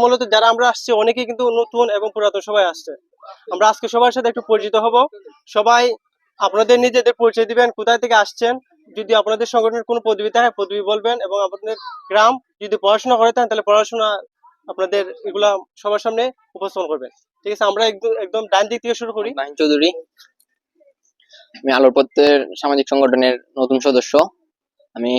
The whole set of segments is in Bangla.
মূলত যারা আমরা আসছি অনেকেই কিন্তু নতুন এবং পুরাতন সবাই আসছে। আমরা আজকে সবার সাথে একটু পরিচিত হব। সবাই আপনাদের নিজেদের পরিচয় দিবেন, কোথায় থেকে আসছেন, যদি আপনাদের সংগঠনের কোনো পদবি থাকে পদবি বলবেন, এবং আপনাদের গ্রাম যদি পড়াশোনা করে থাকেন তাহলে পড়াশোনা আপনাদের এগুলা সবার সামনে উপস্থাপন করবেন। ঠিক আছে, আমরা একদম একদম ডান দিক থেকে শুরু করি। নাইম চৌধুরী, আমি আলোর পথের সামাজিক সংগঠনের নতুন সদস্য। আমি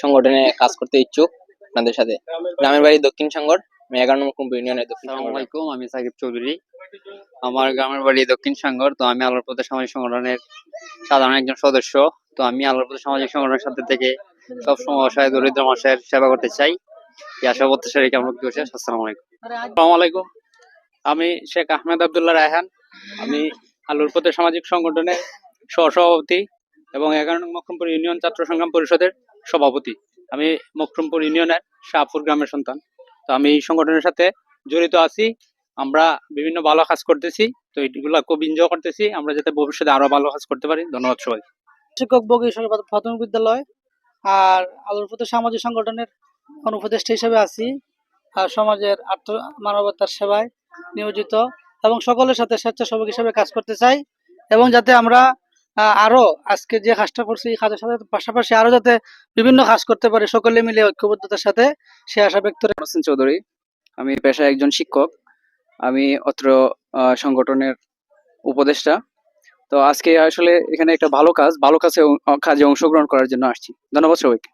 সংগঠনে কাজ করতে ইচ্ছুক আপনাদের সাথে। গ্রামের বাড়ি দক্ষিণ সাঙ্গর, আমি 11 নম্বর কুম্ভ ইউনিয়নের দক্ষিণ সাঙ্গর। আসসালামু আলাইকুম, আমি সাকিব চৌধুরী। আমার গ্রামের বাড়ি দক্ষিণ সাঙ্গর। তো আমি আলোর পথের সামাজিক সংগঠনের সাধারণ একজন সদস্য। তো আমি আলোর পথের সামাজিক সংগঠনের সাথে থেকে সবসময় অসহায় দরিদ্র মানুষের সেবা করতে চাই। এই আশা প্রত্যাশা রেখে আমরা বিশেষ আসসালামু আলাইকুম। আসসালামু আলাইকুম, আমি শেখ আহমেদ আব্দুল্লাহ রায়হান। আমি আলোর পথের সামাজিক সংগঠনের সহসভাপতি এবং 11 নং মকরমপুর ইউনিয়ন ছাত্র সংগ্রাম পরিষদের সভাপতি। আমি মকরমপুর ইউনিয়নের শাহপুর গ্রামের সন্তান। তো আমি এই সংগঠনের সাথে জড়িত আছি। আমরা বিভিন্ন ভালো কাজ করতেছি, তো এইগুলা খুব এনজয় করতেছি। আমরা যাতে ভবিষ্যতে আরো ভালো কাজ করতে পারি। ধন্যবাদ সবাই। শিক্ষক বগীশ্বর প্রাথমিক বিদ্যালয় আর আলোর পথের সামাজিক সংগঠনের উপদেষ্টা হিসেবে আছি। আর সমাজের মানবতার সেবায় নিয়োজিত এবং সকলের সাথে স্বেচ্ছাসেবক হিসেবে কাজ করতে চাই, এবং যাতে আমরা আরো আজকে যে কাজটা করছি এই কাজের সাথে পাশাপাশি আরো যাতে বিভিন্ন কাজ করতে পারি সকলে মিলে ঐক্যবদ্ধতার সাথে, সে আশা ব্যক্ত রেখে। হোসেন চৌধুরী, আমি পেশায় একজন শিক্ষক। আমি অত্র সংগঠনের উপদেষ্টা। তো আজকে আসলে এখানে একটা ভালো কাজে অংশগ্রহণ করার জন্য আসছি। ধন্যবাদ সবাইকে।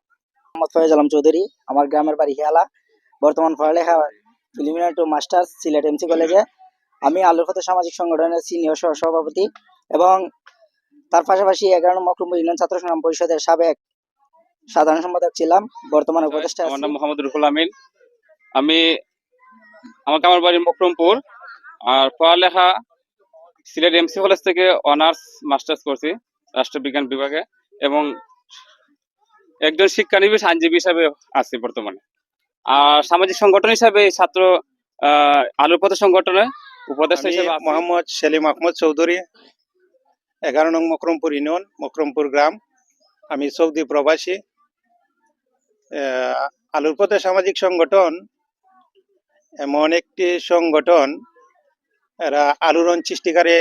মোহাম্মদ ফয়েজ আলম চৌধুরী, আমার গ্রামের বাড়ি হিয়ালা, বর্তমান পড়ালেখা preliminary to masters Sylhet MC কলেজে। আমি আলোর পথের সামাজিক সংগঠনের সিনিয়র সহসভাপতি এবং তার পাশাপাশি 11 নং মকরমপুর ইউনিয়ন ছাত্র সংগ্রাম পরিষদের সাবেক সাধারণ সম্পাদক ছিলাম, বর্তমানে উপদেষ্টা আছি। আমার নাম মোহাম্মদ রুহুল আমিন। আমার গ্রামের বাড়ি মকরমপুর, আর পড়ালেখা সিলেট এমসি কলেজ থেকে অনার্স মাস্টার্স করছি রাষ্ট্রবিজ্ঞান বিভাগে, এবং একজন শিক্ষানবিশ আইনজীবী হিসাবে আছি বর্তমানে। আর সামাজিক সংগঠন হিসাবে ছাত্র আলোর পথের সংগঠনে উপদেষ্টা হিসেবে মোহাম্মদ সেলিম আহমদ চৌধুরী, 11 নং মকরমপুর ইউনিয়ন, মকরমপুর গ্রাম। আমি সৌদি প্রবাসী। আলোর পথের সামাজিক সংগঠন এমন একটি সংগঠন, এরা আলোড়ন সৃষ্টিকারী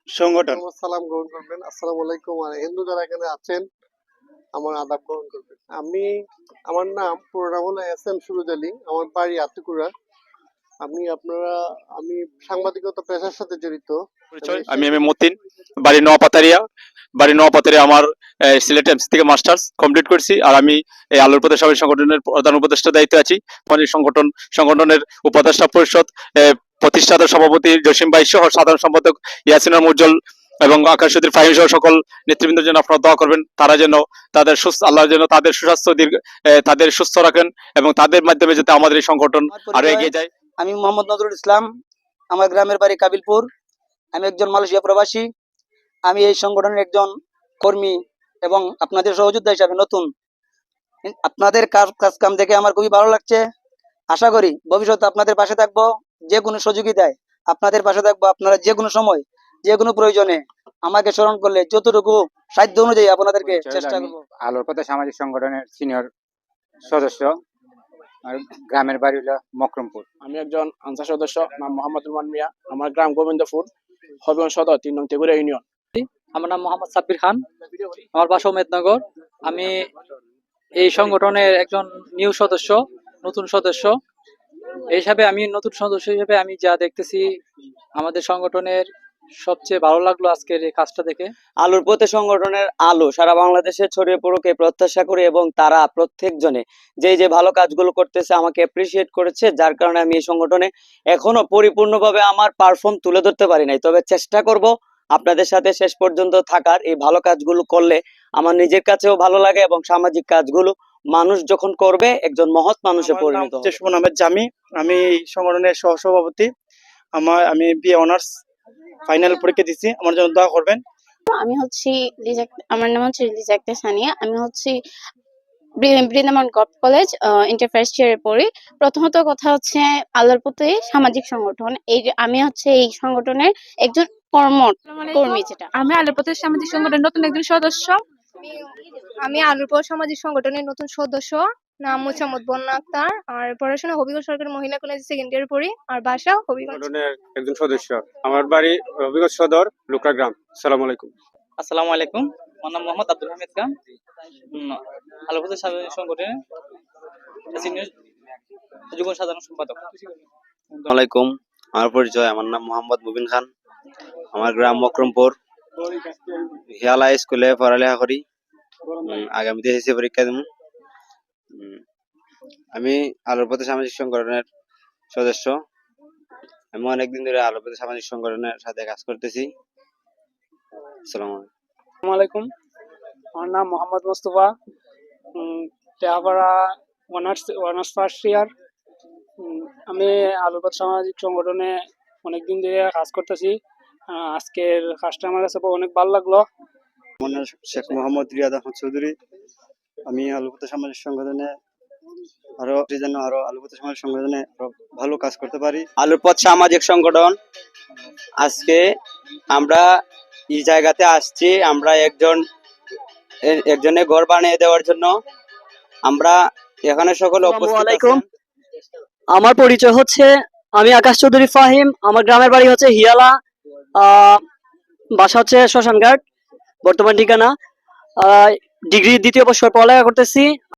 সংগঠন। সালাম গ্রহণ করবেন। আসসালামু আলাইকুম। আর হিন্দু যারা এখানে আছেন আমার আদাব গ্রহণ করবেন। আমার নাম পুরো নাম হলো এস.এম. সুরুজ আলী। আমার বাড়ি আতিকুরা। আমি সাংবাদিকতা পেশার সাথে জড়িত। আমি মতিন, বাড়ি নোয়াপাতারিয়া। আমার সিলেট এমসি থেকে মাস্টার্স কমপ্লিট করছি। আর আমি এই আলোর পথের সামাজিক সংগঠনের প্রধান উপদেষ্টা দায়িত্বে আছি। সংগঠনের উপদেষ্টা পরিষদ প্রতিষ্ঠাতা সভাপতি জসিম ভাই সহ সাধারণ সম্পাদক ইয়াসিন মুজ্জ্বল এবং আকাশুদ্দিন ফাহিম সহ সকল নেতৃবৃন্দের জন্য আপনারা দোয়া করবেন। তারা যেন আল্লাহ যেন তাদের সুস্বাস্থ্য তাদের সুস্থ রাখেন, এবং তাদের মাধ্যমে যাতে আমাদের এই সংগঠন আরো এগিয়ে যায়। আমি মোহাম্মদ নজরুল ইসলাম, আমার গ্রামের বাড়ি কাবিলপুর। আমি একজন মালয়েশিয়া প্রবাসী। আমি এই সংগঠনের একজন কর্মী এবং আপনাদের সহযোদ্ধা হিসাবে নতুন। আপনাদের কাজ কাম দেখে আমার খুবই ভালো লাগছে। আশা করি ভবিষ্যতে আপনাদের পাশে থাকবো, যে কোনো সহযোগিতায় আপনাদের পাশে থাকবো। আপনারা যে কোনো সময় যে কোনো প্রয়োজনে আমাকে স্মরণ করলে যতটুকু সাধ্য অনুযায়ী আপনাদেরকে চেষ্টা করবো। আলোর পথের সামাজিক সংগঠনের সিনিয়র সদস্য, আর গ্রামের বাড়ি হলো মকরমপুর। আমি একজন আনসার সদস্য, নাম মোহাম্মদ রুমান মিয়া। আমার গ্রাম গোবিন্দপুর, হবিগঞ্জ সদর 3 নং তেগুড়া ইউনিয়ন। আমার নাম মোহাম্মদ সাব্বির খান, আমার বাসা মেদনগর। আমি এই সংগঠনের একজন নতুন সদস্য হিসাবে। আমি যা দেখতেছি, আমাদের সংগঠনের সবচেয়ে ভালো লাগলো আজকের এই কাজটা দেখে। আলোর পথে সংগঠনের আলো সারা বাংলাদেশে ছড়িয়ে পড়ুক এই প্রত্যাশা করি, এবং তারা প্রত্যেকজনে যে ভালো কাজগুলো করতেছে আমাকে অ্যাপ্রিসিয়েট করেছে, যার কারণে আমি এই সংগঠনে এখনো পরিপূর্ণভাবে আমার পারফর্ম তুলে ধরতে পারি নাই। তবে চেষ্টা করব আপনাদের সাথে শেষ পর্যন্ত থাকার। এই ভালো কাজগুলো করলে আমার নিজের কাছেও ভালো লাগে, এবং সামাজিক কাজগুলো মানুষ যখন করবে একজন মহৎ মানুষে পরিণত হবে। চেষ্টা নামের জামি, আমি এই সংগঠনের সহসভাপতি। আমি বিএ অনার্স ফাইনাল পরীক্ষা দিচ্ছি, আমার জন্য দোয়া করবেন। আমার নাম হচ্ছে লিজা আক্তার সানিয়া। আমি Brindaban gov college inter first ইয়ারে পড়ি। প্রথমত কথা হচ্ছে আলোর পথে সামাজিক সংগঠন, আমি এই সংগঠনের একজন কর্মী। যেটা আমি আলোর পথে সামাজিক সংগঠনের নতুন একজন সদস্য। আমি আলোর পথ সামাজিক সংগঠনের নতুন সদস্য। নাম মোসাম্মদ বন্যা আক্তার। আর পড়াশোনা হবিগঞ্জ সরকারি মহিলা কলেজে সেকেন্ড ইয়ার পড়ি। আর বাসা হবিগঞ্জ। সংগঠনের একজন সদস্য। আমার বাড়ি হবিগঞ্জ সদর লুকরা গ্রাম। আসসালামু আলাইকুম। আসসালামু আলাইকুম। আমার নাম মোহাম্মদ আব্দুল হামিদ খান। আলোর সাধারণ সংগঠনের সিনিয়র যুগ্ম সাধারণ সম্পাদক। আলাইকুম, আমার পরিচয়, আমার নাম মোহাম্মদ মুবিন খান। আমার গ্রাম মকরমপুর। হিয়ালা স্কুলে পড়ালেখা করি। আগামীতে এসএসসি পরীক্ষা দেব। আমি আলোর পথে সামাজিক সংগঠনের সদস্য। আমি অনেকদিন ধরে আলোর পথে সামাজিক সংগঠনের সাথে কাজ করতেছি। আসসালামু আলাইকুম, আমার নাম Mohammad Mostafa. Tehapara honours first year. আমি আলোরপথ সামাজিক সংগঠনে অনেকদিন ধরে কাজ করতেছি। আজকের কাজটা আমার কাছে অনেক ভালো লাগলো। আমার নাম শেখ মোহাম্মদ রিয়াদ আহমদ চৌধুরী। আমি আলোপথ সামাজিক সংগঠনে আরো আলোপথ সামাজিক সংগঠনে আরো ভালো কাজ করতে পারি। আলোর পথ সামাজিক সংগঠন, আজকে আমরা এই জায়গাতে আসছি। আমরা একজনের ঘর বানিয়ে দেওয়ার জন্য। আমরা এখানে সকলে উপস্থিত আছেন। আমার পরিচয় হচ্ছে, আমি আকাশ চৌধুরী ফাহিম। আমার গ্রামের বাড়ি হচ্ছে হিয়ালা, বাসা হচ্ছে শ্মশানঘাট, বর্তমান ঠিকানা। ডিগ্রি দ্বিতীয় বর্ষ পড়ালেখা করতেছি।